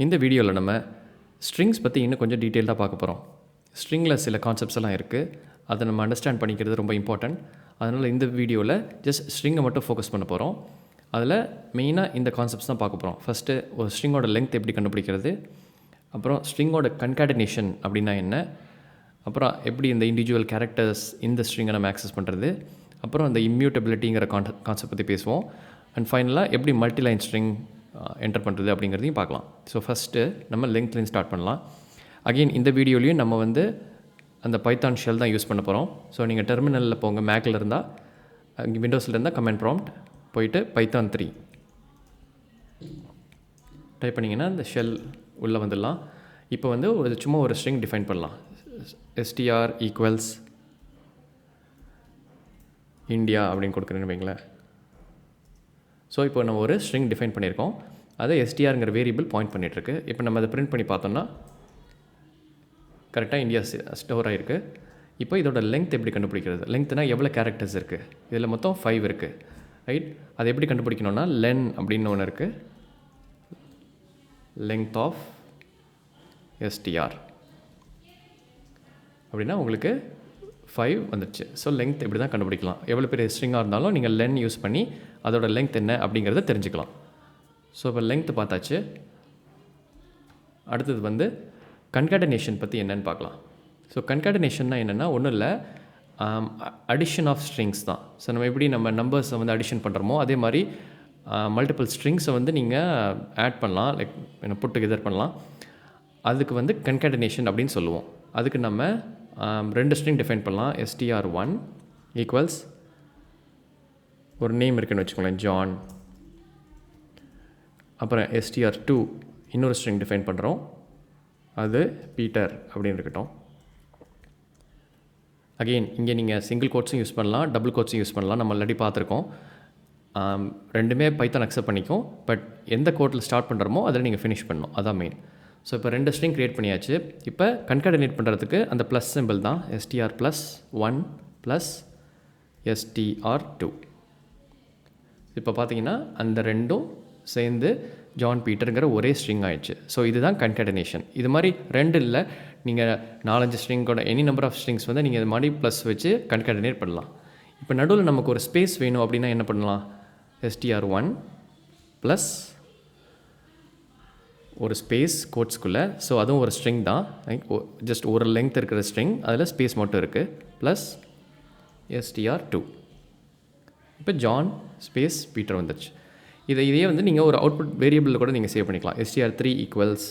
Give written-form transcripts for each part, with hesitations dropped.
இந்த வீடியோவில் நம்ம ஸ்ட்ரிங்ஸ் பற்றி இன்னும் கொஞ்சம் டீட்டெயில்டாக பார்க்க போகிறோம். ஸ்ட்ரிங்கில் சில கான்செப்ட்ஸ் எல்லாம் இருக்குது, அதை நம்ம அண்டர்ஸ்டாண்ட் பண்ணிக்கிறது ரொம்ப இம்பார்ட்டன்ட். அதனால் இந்த வீடியோவில் ஜஸ்ட் ஸ்ட்ரிங்கை மட்டும் ஃபோக்கஸ் பண்ண போகிறோம். அதில் மெயினாக இந்த கான்செப்ட்ஸ் தான் பார்க்க போகிறோம். ஃபஸ்ட்டு ஒரு ஸ்ட்ரிங்கோட லெங்த் எப்படி கண்டுபிடிக்கிறது, அப்புறம் ஸ்ட்ரிங்கோட கன்காடினேஷன் அப்படின்னா என்ன, அப்புறம் எப்படி இந்த இண்டிவிஜுவல் கேரக்டர்ஸ் இந்த ஸ்ட்ரிங்கை நம்ம ஆக்சஸ் பண்ணுறது, அப்புறம் இந்த இம்யூட்டபிலிட்டிங்கிற கான்செப்ட் பற்றி பேசுவோம். அண்ட் ஃபைனலாக எப்படி மல்டிலைன் ஸ்ட்ரிங் என்டர் பண்ணுறது அப்படிங்கிறதையும் பார்க்கலாம். ஸோ ஃபஸ்ட்டு நம்ம லெங்க்லேருந்து ஸ்டார்ட் பண்ணலாம். அகெயின் இந்த வீடியோலையும் நம்ம அந்த பைத்தான் ஷெல் தான் யூஸ் பண்ண போகிறோம். ஸோ நீங்கள் டெர்மினலில் போங்க, மேக்கில் இருந்தால், விண்டோஸில் இருந்தால் கமெண்ட் ப்ராம்ப்ட் போயிட்டு பைத்தான் 3 டைப் பண்ணிங்கன்னா இந்த ஷெல் உள்ளே வந்துடலாம். இப்போ சும்மா ஒரு ஸ்ட்ரிங் டிஃபைன் பண்ணலாம். str ஈக்குவல்ஸ் இந்தியா அப்படின்னு கொடுக்குறேன்னு வைங்களேன். ஸோ இப்போ நம்ம ஒரு ஸ்ட்ரிங் டிஃபைன் பண்ணியிருக்கோம், அதை எஸ்டிஆருங்கிற வேரியபிள் பாயிண்ட் பண்ணிகிட்ருக்கு. இப்போ நம்ம அதை பிரிண்ட் பண்ணி பார்த்தோம்னா கரெக்டாக இந்தியா ஸ்டோர் ஆகிருக்கு. இப்போ இதோட லெங்த் எப்படி கண்டுபிடிக்கிறது, லெங்க்த்னா எவ்வளோ கேரக்டர்ஸ் இருக்குது, இதில் மொத்தம் 5 இருக்குது, ரைட்? அதை எப்படி கண்டுபிடிக்கணும்னா லென் அப்படின்னு ஒன்று இருக்குது, லெங்த் ஆஃப் எஸ்டிஆர் அப்படின்னா உங்களுக்கு 5 வந்துடுச்சு. ஸோ லெங்த் இப்படி தான் கண்டுபிடிக்கலாம். எவ்வளோ பெரிய ஸ்ட்ரிங்காக இருந்தாலும் நீங்கள் லென் யூஸ் பண்ணி அதோட லெங்த் என்ன அப்படிங்கிறத தெரிஞ்சுக்கலாம். ஸோ இப்போ லெங்த் பார்த்தாச்சு. அடுத்தது கன்காடினேஷன் பற்றி என்னென்னு பார்க்கலாம். ஸோ கன்காடினேஷன்னா என்னென்னா ஒன்றும் இல்லை, அடிஷன் ஆஃப் ஸ்ட்ரிங்ஸ் தான். ஸோ நம்ம நம்பர்ஸை அடிஷன் பண்ணுறோமோ அதே மாதிரி மல்டிபிள் ஸ்ட்ரிங்ஸை நீங்கள் ஆட் பண்ணலாம், லைக் புட் டுகெதர் பண்ணலாம். அதுக்கு கன்காடினேஷன் அப்படின்னு சொல்லுவோம். அதுக்கு நம்ம 2 ஸ்ட்ரிங் டிஃபைன் பண்ணலாம். str1 ஈக்குவல்ஸ் ஒரு நேம் இருக்குன்னு வச்சுக்கோங்களேன், ஜான். அப்புறம் str2 இன்னொரு ஸ்ட்ரிங் டிஃபைன் பண்ணுறோம், அது பீட்டர் அப்படின்னு இருக்கட்டும். அகெயின் இங்கே நீங்கள் சிங்கிள் கோட்ஸும் யூஸ் பண்ணலாம், டபுள் கோட்ஸும் யூஸ் பண்ணலாம். நம்ம ஆல்ரெடி பார்த்துருக்கோம். ரெண்டுமே பைத்தான் அக்செப்ட் பண்ணிக்கும். பட் எந்த கோட்டில் ஸ்டார்ட் பண்ணுறோமோ அதில் நீங்கள் ஃபினிஷ் பண்ணணும், அதான் மெயின். ஸோ இப்போ 2 ஸ்ட்ரிங் க்ரியேட் பண்ணியாச்சு. இப்போ கன்காடினேட் பண்ணுறதுக்கு அந்த ப்ளஸ் சிம்பிள் தான், str+1 ப்ளஸ் str2. இப்போ பார்த்தீங்கன்னா அந்த ரெண்டும் சேர்ந்து ஜான் பீட்டருங்கிற ஒரே ஸ்ட்ரிங் ஆயிடுச்சு. ஸோ இதுதான் கன்காடினேஷன். இது மாதிரி 2 இல்லை, நீங்கள் 4-5 ஸ்ட்ரிங்கோட எனி நம்பர் ஆஃப் ஸ்ட்ரிங்ஸ் நீங்கள் இது மாதிரி ப்ளஸ் வச்சு கன்காடினேட் பண்ணலாம். இப்போ நடுவில் நமக்கு ஒரு ஸ்பேஸ் வேணும் அப்படின்னா என்ன பண்ணலாம், str1 ப்ளஸ் ஒரு ஸ்பேஸ் கோட்ஸ்குள்ளே. ஸோ அதுவும் ஒரு ஸ்ட்ரிங் தான், ஜஸ்ட் ஒரு லெங்த் இருக்கிற ஸ்ட்ரிங், அதில் ஸ்பேஸ் மட்டும் இருக்குது, ப்ளஸ் str2. இப்போ ஜான் ஸ்பேஸ் பீட்டர் வந்துடுச்சு. இதையே நீங்கள் ஒரு அவுட்புட் வேரியபிளில் கூட நீங்கள் சேவ் பண்ணிக்கலாம். str3 equals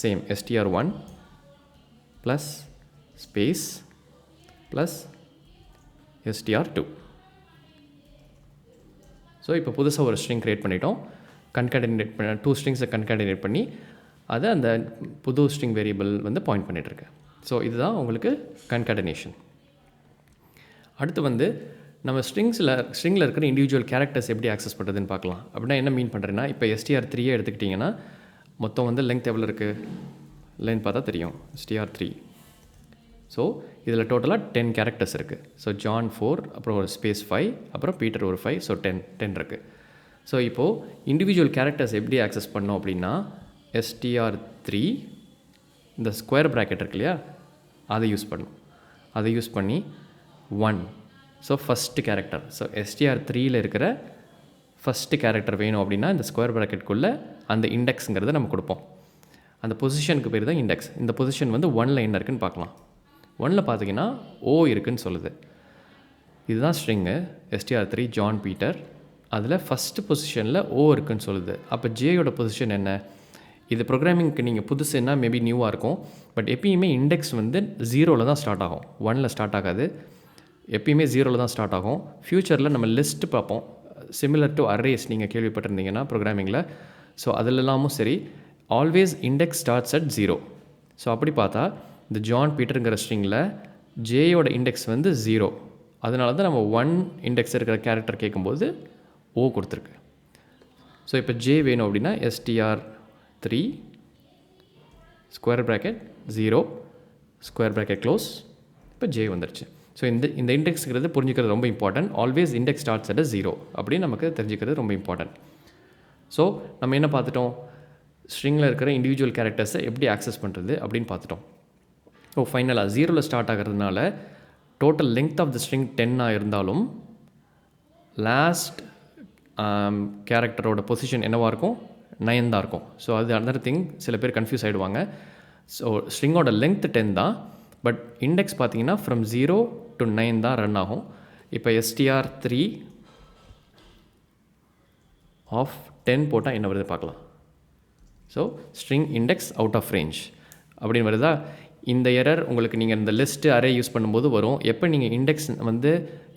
same str1 plus space plus str2. So இப்போ புதுசாக ஒரு ஸ்ட்ரிங் க்ரியேட் பண்ணிட்டோம். கன்காடினேட் பண்ண 2 ஸ்ட்ரிங்ஸை கன்காடினேட் பண்ணி அதை அந்த புது ஸ்ட்ரிங் வேரியபிள் பாயிண்ட் பண்ணிகிட்ருக்கு. ஸோ இதுதான் உங்களுக்கு கன்காடினேஷன். அடுத்து நம்ம ஸ்ட்ரிங்கில் இருக்கிற இண்டிவிஜுவல் கேரக்டர்ஸ் எப்படி ஆக்சஸ் பண்ணுறதுன்னு பார்க்கலாம். அப்படின்னா என்ன மீன் பண்ணுறேன்னா, இப்போ str3 எடுத்துக்கிட்டிங்கன்னா மொத்தம் லெங்த் எவ்வளோ இருக்குது, லென்த் பார்த்தா தெரியும், str3. ஸோ இதில் டோட்டலாக 10 கேரக்டர்ஸ் இருக்குது. ஸோ ஜான் 4, அப்புறம் ஒரு ஸ்பேஸ் 5, அப்புறம் பீட்டர் ஒரு 5, ஸோ 10 இருக்குது. ஸோ இப்போது இண்டிவிஜுவல் கேரக்டர்ஸ் எப்படி ஆக்சஸ் பண்ணோம் அப்படின்னா, str3 இந்த ஸ்கொயர் ப்ராக்கெட் இருக்கு இல்லையா, அதை யூஸ் பண்ணணும். அதை யூஸ் பண்ணி 1, ஸோ ஃபஸ்ட்டு கேரக்டர். ஸோ str3யில் இருக்கிற ஃபஸ்ட்டு கேரக்டர் வேணும் அப்படின்னா இந்த ஸ்கொயர் ப்ராக்கெட்டுக்குள்ளே அந்த இண்டெக்ஸுங்கிறத நம்ம கொடுப்போம். அந்த பொசிஷனுக்கு பேர் தான் இண்டெக்ஸ். இந்த பொசிஷன் 1ல் என்ன இருக்குதுன்னு பார்க்கலாம். 1ல் பார்த்தீங்கன்னா O இருக்குதுன்னு சொல்லுது. இதுதான் ஸ்ட்ரிங்கு str3 ஜான் பீட்டர். அதில் ஃபஸ்ட்டு பொசிஷனில் O இருக்குதுன்னு சொல்லுது. அப்போ ஜேயோட பொசிஷன் என்ன? இது ப்ரோக்ராமிங்க்கு நீங்கள் புதுசுன்னா மேபி நியூவாக இருக்கும். பட் எப்பயுமே இண்டெக்ஸ் 0ல் தான் ஸ்டார்ட் ஆகும், 1ல் ஸ்டார்ட் ஆகாது. எப்பயுமே 0ல் தான் ஸ்டார்ட் ஆகும். ஃப்யூச்சரில் நம்ம லிஸ்ட்டு பார்ப்போம், சிமிலர் டு அரேஸ் நீங்கள் கேள்விப்பட்டிருந்தீங்கன்னா ப்ரோக்ராமிங்கில். ஸோ அதிலெல்லாமும் சரி, always index starts at 0. So அப்படி பார்த்தா இந்த ஜான் பீட்டருங்கிற ஸ்ட்ரிங்கில் ஜேயோட இண்டெக்ஸ் 0. அதனால தான் நம்ம 1 இண்டெக்ஸ் இருக்கிற கேரக்டர் கேட்கும்போது O கொடுத்துருக்கு. ஸோ இப்போ ஜே வேணும் அப்படின்னா str3 square bracket 0 square bracket close. இப்போ ஜே வந்துடுச்சு. ஸோ இந்த இண்டெக்ஸுங்கிறது புரிஞ்சுக்கிறது ரொம்ப important. Always index starts at 0 அப்படின்னு நமக்கு தெரிஞ்சுக்கிறது ரொம்ப இம்பார்ட்டன்ட். ஸோ நம்ம என்ன பார்த்துட்டோம், ஸ்ட்ரிங்கில் இருக்கிற இண்டிவிஜுவல் கேரக்டர்ஸை எப்படி ஆக்சஸ் பண்ணுறது அப்படின்னு பார்த்துட்டோம். ஸோ ஃபைனலாக 0ல் ஸ்டார்ட் ஆகிறதுனால total length of the string 10 இருந்தாலும் லாஸ்ட் கேரக்டரோட பொசிஷன் என்னவாக இருக்கும், 9 தான் இருக்கும். ஸோ அது அனதர் திங், சில பேர் கன்ஃபியூஸ் ஆகிடுவாங்க. ஸோ ஸ்ட்ரிங்கோட லெங்த் 10 தான், பட் இண்டெக்ஸ் பார்த்தீங்கன்னா ஃப்ரம் 0 to 9 தான் ரன் ஆகும். இப்போ str3 ஆஃப் 10 போட்டால் என்ன வருது பார்க்கலாம். So string index out of range அப்படின்னு வருதா. இந்த எரர் உங்களுக்கு நீங்கள் இந்த லிஸ்ட்டு அரே யூஸ் பண்ணும்போது வரும். எப்போ நீங்கள் இண்டெக்ஸ் வந்து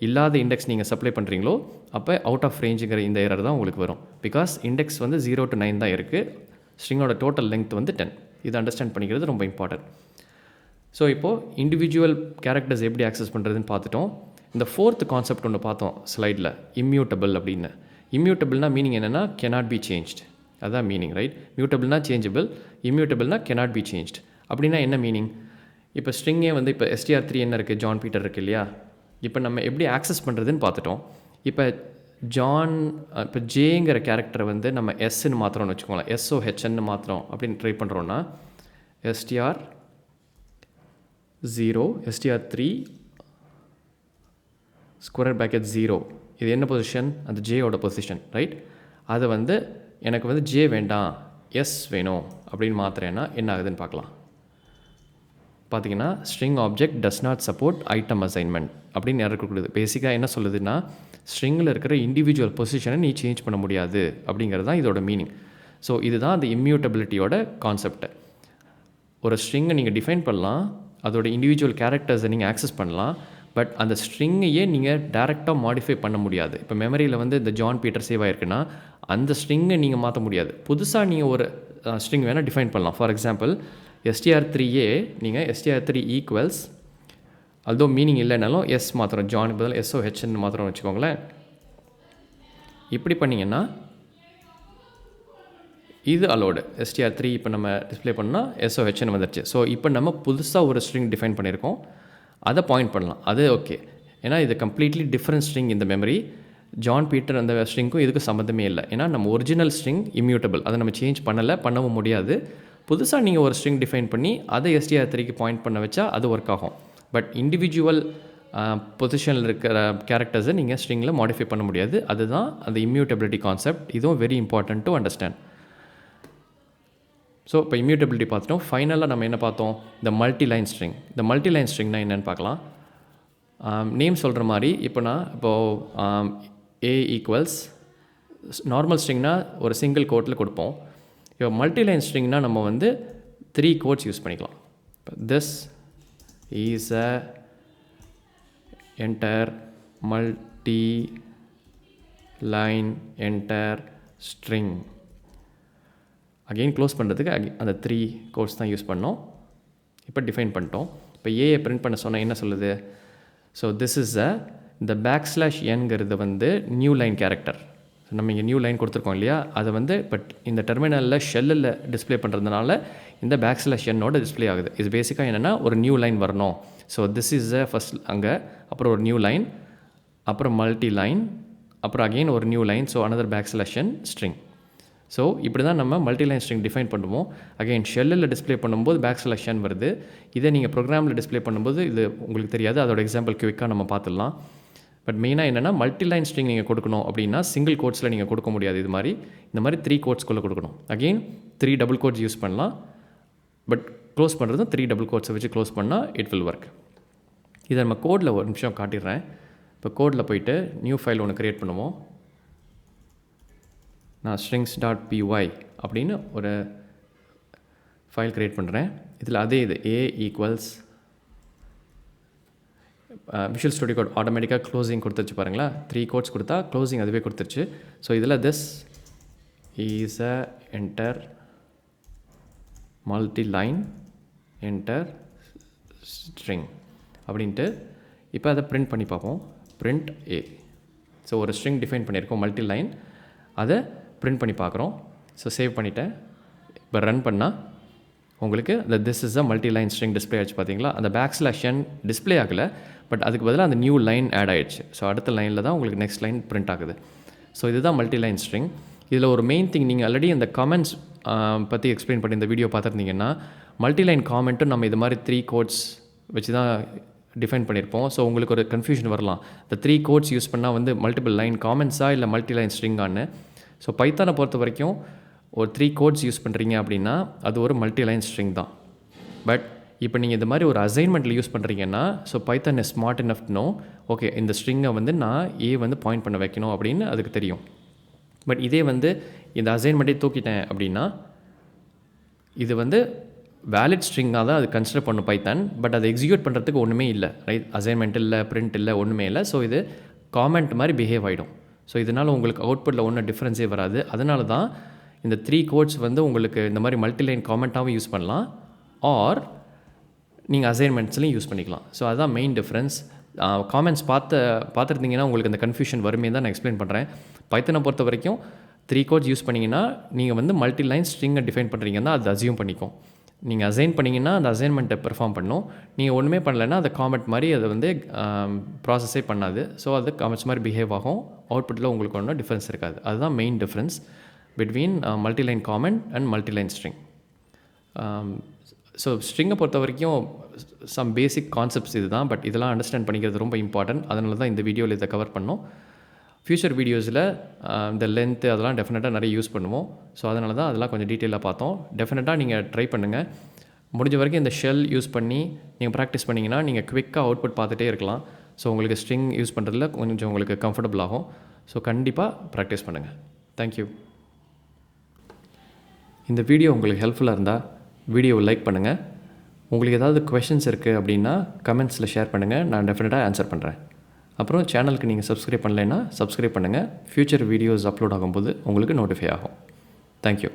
இல்லாத இண்டெக்ஸ் நீங்கள் சப்ளை பண்ணுறீங்களோ அப்போ அவுட் ஆஃப் ரேஞ்சுங்கிற இந்த எரர் தான் உங்களுக்கு வரும். பிகாஸ் இண்டெக்ஸ் வந்து 0 to 9 தான் இருக்குது, ஸ்ட்ரிங்கோட டோட்டல் லெங்த் வந்து 10. இதை அண்டர்ஸ்டாண்ட் பண்ணிக்கிறது ரொம்ப இம்பார்ட்டன்ட். ஸோ இப்போது இண்டிவிஜுவல் கேரக்டர்ஸ் எப்படி ஆக்சஸ் பண்ணுறதுன்னு பார்த்துட்டோம். இந்த 4th கான்செப்ட் ஒன்று பார்த்தோம் ஸ்லைடில், இம்யூட்டபிள் அப்படின்னு. இம்யூட்டபிள்னா மீனிங் என்னென்னா cannot be changed, அதுதான் மீனிங், ரைட்? மியூட்டபிள்னா சேஞ்சபிள், இம்யூட்டபிள்னா cannot be changed. அப்படின்னா என்ன மீனிங்? இப்போ ஸ்ட்ரிங்கே வந்து இப்போ str3 என்ன இருக்குது, ஜான் பீட்டர் இருக்குது இல்லையா. இப்போ நம்ம எப்படி ஆக்சஸ் பண்ணுறதுன்னு பார்த்துட்டோம். இப்போ ஜான், இப்போ ஜேங்கிற கேரக்டரை வந்து நம்ம எஸ்ன்னு மாத்திரம்னு வச்சுக்கோங்களேன், SOHன்னு மாத்திரம் அப்படின்னு ட்ரை பண்ணுறோன்னா str0 str3 ஸ்கொயர் bracket 0, இது என்ன பொசிஷன், அந்த ஜேயோட பொசிஷன், ரைட்? அதை வந்து எனக்கு வந்து ஜே வேண்டாம் எஸ் வேணும் அப்படின்னு மாத்திரேன்னா என்ன ஆகுதுன்னு பார்க்கலாம். பார்த்தீங்கன்னா string object does not support item assignment அப்படின்னு யாருக்கு கொடுக்குது. பேசிக்காக என்ன சொல்லுதுன்னா ஸ்ட்ரிங்கில் இருக்கிற இண்டிவிஜுவல் பொசிஷனை நீ சேஞ்ச் பண்ண முடியாது அப்படிங்கிறது தான் இதோட மீனிங். ஸோ இதுதான் அந்த இம்யூட்டபிலிட்டியோட கான்செப்ட். ஒரு ஸ்ட்ரிங்கை நீங்கள் டிஃபைன் பண்ணலாம், அதோட இண்டிவிஜுவல் கேரக்டர்ஸை நீங்கள் ஆக்சஸ் பண்ணலாம், பட் அந்த ஸ்ட்ரிங்கையே நீங்கள் டேரெக்டாக மாடிஃபை பண்ண முடியாது. இப்போ மெமரியில் வந்து இந்த ஜான் பீட்டர் சேவ் ஆகிருக்குன்னா அந்த ஸ்ட்ரிங்கை நீங்கள் மாற்ற முடியாது. புதுசாக நீங்கள் ஒரு ஸ்ட்ரிங் வேணால் டிஃபைன் பண்ணலாம். ஃபார் எக்ஸாம்பிள் str3 நீங்கள் str3 ஈக்குவல்ஸ், அதோ மீனிங் இல்லைனாலும் எஸ் மாத்திரம், ஜானுக்கு பதில் SOHன்னு மாத்திரம் வச்சுக்கோங்களேன். இப்படி பண்ணிங்கன்னா இது அலோடு. str3 இப்போ நம்ம டிஸ்பிளே பண்ணால் SOHன்னு வந்துடுச்சு. ஸோ இப்போ நம்ம புதுசாக ஒரு ஸ்ட்ரிங் டிஃபைன் பண்ணியிருக்கோம், அதை பாயிண்ட் பண்ணலாம், அது ஓகே. ஏன்னா இது கம்ப்ளீட்லி டிஃப்ரெண்ட் ஸ்ட்ரிங் இந்த மெமரி. ஜான் பீட்டர் அந்த ஸ்ட்ரிங்க்கும் இதுக்கு சம்மந்தமே இல்லை. ஏன்னா நம்ம ஒரிஜினல் ஸ்ட்ரிங் இம்யூட்டபிள், அதை நம்ம சேஞ்ச் பண்ணவும் முடியாது. புதுசாக நீங்கள் ஒரு ஸ்ட்ரிங் டிஃபைன் பண்ணி அதை str3க்கு பாயிண்ட் பண்ண வச்சா அது ஒர்க் ஆகும். பட் இண்டிவிஜுவல் பொசிஷனில் இருக்கிற கேரக்டர்ஸை நீங்கள் ஸ்ட்ரிங்கில் மாடிஃபை பண்ண முடியாது. அதுதான் அந்த இம்யூட்டபிலிட்டி கான்செப்ட். இதுவும் very important to understand. So இப்போ இம்யூட்டபிலிட்டி பார்த்துட்டோம். ஃபைனலாக நம்ம என்ன பார்த்தோம், இந்த மல்டிலைன் ஸ்ட்ரிங். இந்த மல்டிலைன் ஸ்ட்ரிங்னா என்னென்னு பார்க்கலாம். நேம் சொல்கிற மாதிரி இப்போ நான் இப்போது A ஈக்குவல்ஸ் நார்மல் ஸ்ட்ரிங்னா ஒரு சிங்கிள் கோட்டில் கொடுப்போம். இப்போ மல்டிலைன் ஸ்ட்ரிங்னா நம்ம வந்து 3 கோட்ஸ் யூஸ் பண்ணிக்கலாம். இப்போ this is a enter multiline enter string. Again close பண்ணுறதுக்கு அந்த 3 கோட்ஸ் தான் யூஸ் பண்ணோம். இப்போ டிஃபைன் பண்ணிட்டோம். இப்போ ஏயை பிரிண்ட் பண்ண சொன்னால் என்ன சொல்லுது. ஸோ திஸ் இஸ் இந்த \n வந்து நியூ லைன் கேரக்டர். நம்ம இங்கே நியூ லைன் கொடுத்துருக்கோம் இல்லையா, அதை வந்து பட் இந்த டெர்மினலில் ஷெல்லில் டிஸ்பிளே பண்ணுறதுனால இந்த \n டிஸ்பிளே ஆகுது. இது பேசிக்காக என்னென்னா ஒரு நியூ லைன் வரணும். ஸோ திஸ் இஸ் ஃபஸ்ட் அங்கே, அப்புறம் ஒரு நியூ லைன், அப்புறம் மல்டி லைன், அப்புறம் அகெயின் ஒரு new line. So another \n string. So இப்படி தான் நம்ம மல்டிலைன் ஸ்ட்ரிங் டிஃபைன் பண்ணுவோம். அகைன் ஷெல்லில் டிஸ்பிளே பண்ணும்போது \n வருது. இதை நீங்கள் ப்ரோக்ராமில் டிஸ்பிளே பண்ணும்போது இது உங்களுக்கு தெரியாது. அதோட எக்ஸாம்பிள் குவிக்காக நம்ம பார்த்துடலாம். பட் மெயினாக என்னென்னா மல்டிலைன் ஸ்ட்ரிங் நீங்கள் கொடுக்கணும் அப்படின்னா சிங்கிள் கோட்ஸில் நீங்கள் கொடுக்க முடியாது. இது மாதிரி இந்த மாதிரி 3 கோட்ஸ்குள்ளே கொடுக்கணும். அகெயின் 3 டபுள் கோட்ஸ் யூஸ் பண்ணலாம். பட் க்ளோஸ் பண்ணுறதும் 3 டபுள் கோட்ஸை வச்சு க்ளோஸ் பண்ணால் இட் வில் ஒர்க். இதை நம்ம கோடில் ஒரு நிமிஷம் காட்டிடுறேன். இப்போ கோடில் போயிட்டு நியூ ஃபைல் ஒன்று க்ரியேட் பண்ணுவோம். நான் strings.py அப்படின்னு ஒரு ஃபைல் க்ரியேட் பண்ணுறேன். இதில் அதே இது A equals visual studio code ஆட்டோமேட்டிக்காக க்ளோசிங் கொடுத்துருச்சு பாருங்களா. 3 கோட்ஸ் கொடுத்தா க்ளோசிங் அதுவே கொடுத்துருச்சு. ஸோ இதில் this is a enter multiline enter string அப்படின்ட்டு இப்போ அதை பிரிண்ட் பண்ணி பார்ப்போம். print A. ஸோ ஒரு ஸ்ட்ரிங் டிஃபைன் பண்ணியிருக்கோம் மல்டிலைன், அதை பிரிண்ட் பண்ணி பார்க்குறோம். ஸோ சேவ் பண்ணிவிட்டேன். இப்போ ரன் பண்ணால் உங்களுக்கு இந்த this is a multiline string display ஆகிடுச்சு. பார்த்தீங்களா, அந்த \n டிஸ்பிளே ஆகலை, பட் அதுக்கு பதிலாக அந்த நியூ லைன் ஆட் ஆகிடுச்சு. ஸோ அடுத்த லைனில் தான் உங்களுக்கு நெக்ஸ்ட் லைன் பிரிண்ட் ஆகுது. ஸோ இதுதான் மல்டிலைன் ஸ்ட்ரிங். இதில் ஒரு மெயின் திங் நீங்கள் ஆல்ரெடி அந்த கமெண்ட்ஸ் பற்றி எக்ஸ்பிளைன் பண்ணி இந்த வீடியோ பார்த்துருந்தீங்கன்னா மல்டிலைன் காமெண்ட்டும் நம்ம இது மாதிரி 3 கோட்ஸ் வச்சு தான் டிஃபைன் பண்ணியிருப்போம். ஸோ உங்களுக்கு ஒரு கன்ஃபியூஷன் வரலாம், இந்த 3 கோட்ஸ் யூஸ் பண்ணால் வந்து மல்டிபிள் லைன் காமெண்ட்ஸா இல்லை மல்டிலைன் ஸ்ட்ரிங்கான்னு. ஸோ பைத்தானை பொறுத்த வரைக்கும் ஒரு 3 கோட்ஸ் யூஸ் பண்ணுறீங்க அப்படின்னா அது ஒரு மல்டிலைன் ஸ்ட்ரிங் தான். பட் இப்போ நீங்கள் இந்த மாதிரி ஒரு அசைன்மெண்ட்டில் யூஸ் பண்ணுறீங்கன்னா, so Python is smart enough no, okay இந்த ஸ்ட்ரிங்கை வந்து நான் வந்து பாயிண்ட் பண்ண வைக்கணும் அப்படின்னு அதுக்கு தெரியும். பட் இதே வந்து இந்த அசைன்மெண்ட்டே தூக்கிட்டேன் அப்படின்னா இது வந்து வேலிட் ஸ்ட்ரிங்காக தான் அது கன்சிடர் பண்ணும் பைத்தான். பட் அதை எக்ஸிக்யூட் பண்ணுறதுக்கு ஒன்றுமே இல்லை, ரைட்? அசைன்மெண்ட் இல்லை, பிரிண்ட் இல்லை, ஒன்றுமே இல்லை. ஸோ இது காமெண்ட் மாதிரி பிஹேவ் ஆகிடும். ஸோ இதனால் உங்களுக்கு அவுட்புட்டில் ஒன்றும் டிஃப்ரென்ஸே வராது. அதனால தான் இந்த 3 கோட்ஸ் வந்து உங்களுக்கு இந்த மாதிரி மல்டிலைன் காமெண்ட்டாகவும் யூஸ் பண்ணலாம், ஆர் நீங்கள் அசைன்மெண்ட்ஸ்லையும் யூஸ் பண்ணிக்கலாம். ஸோ அதுதான் மெயின் டிஃப்ரென்ஸ். காமெண்ட்ஸ் பார்த்துருந்தீங்கன்னா உங்களுக்கு அந்த கன்ஃபியூஷன் வருமே தான் நான் எக்ஸ்பிளைன் பண்ணுறேன். பைத்தனை பொறுத்த வரைக்கும் 3 கோட்ஸ் யூஸ் பண்ணிங்கன்னா நீங்கள் வந்து மல்டிலைன் ஸ்ட்ரிங்கை டிஃபைன் பண்ணுறீங்கன்னா அது அசியூம் பண்ணிக்கும். நீங்கள் அசைன் பண்ணிங்கன்னா அந்த அசைன்மெண்ட்டை பெர்ஃபார்ம் பண்ணும். நீங்கள் ஒன்றுமே பண்ணலைன்னா அது காமெண்ட் மாதிரி அதை வந்து ப்ராசஸே பண்ணாது. ஸோ அது காமெண்ட்ஸ் மாதிரி பிஹேவ் ஆகும். அவுட்புட்டில் உங்களுக்கு ஒன்றும் டிஃப்ரென்ஸ் இருக்காது. அதுதான் main difference between multiline comment and multiline string. So ஸ்ட்ரிங்கை பொறுத்த வரைக்கும் சம் பேசிக் கான்செப்ட்ஸ் இது தான். பட் இதெல்லாம் அண்டர்ஸ்டாண்ட் பண்ணிக்கிறது ரொம்ப இம்பார்ட்டன்ட். அதனால தான் இந்த வீடியோவில் இதை கவர் பண்ணோம். ஃப்யூச்சர் வீடியோஸில் இந்த லென்த்து அதெல்லாம் டெஃபினட்டாக நிறைய யூஸ் பண்ணுவோம். ஸோ அதனால தான் அதெல்லாம் கொஞ்சம் டீட்டெயிலாக பார்த்தோம். டெஃபினட்டாக நீங்கள் ட்ரை பண்ணுங்கள். முடிஞ்ச வரைக்கும் இந்த ஷெல் யூஸ் பண்ணி நீங்கள் ப்ராக்டிஸ் பண்ணிங்கன்னா நீங்கள் குவிக்காக அவுட்புட் பார்த்துட்டே இருக்கலாம். ஸோ உங்களுக்கு ஸ்ட்ரிங் யூஸ் பண்ணுறதுல கொஞ்சம் உங்களுக்கு கம்ஃபர்டபுள் ஆகும். ஸோ கண்டிப்பாக ப்ராக்டிஸ் பண்ணுங்கள். தேங்க்யூ. இந்த வீடியோ உங்களுக்கு ஹெல்ப்ஃபுல்லாக இருந்தால் வீடியோவை லைக் பண்ணுங்கள். உங்களுக்கு ஏதாவது கொஷின்ஸ் இருக்குது அப்படின்னா கமெண்ட்ஸில் ஷேர் பண்ணுங்கள், நான் டெஃபினட்டாக ஆன்சர் பண்ணுறேன். அப்புறம் சேனலுக்கு நீங்கள் சப்ஸ்கிரைப் பண்ணலைன்னா சப்ஸ்கிரைப் பண்ணுங்கள். ஃப்யூச்சர் வீடியோஸ் அப்லோட் ஆகும்போது உங்களுக்கு நோட்டிஃபை ஆகும். தேங்க்யூ.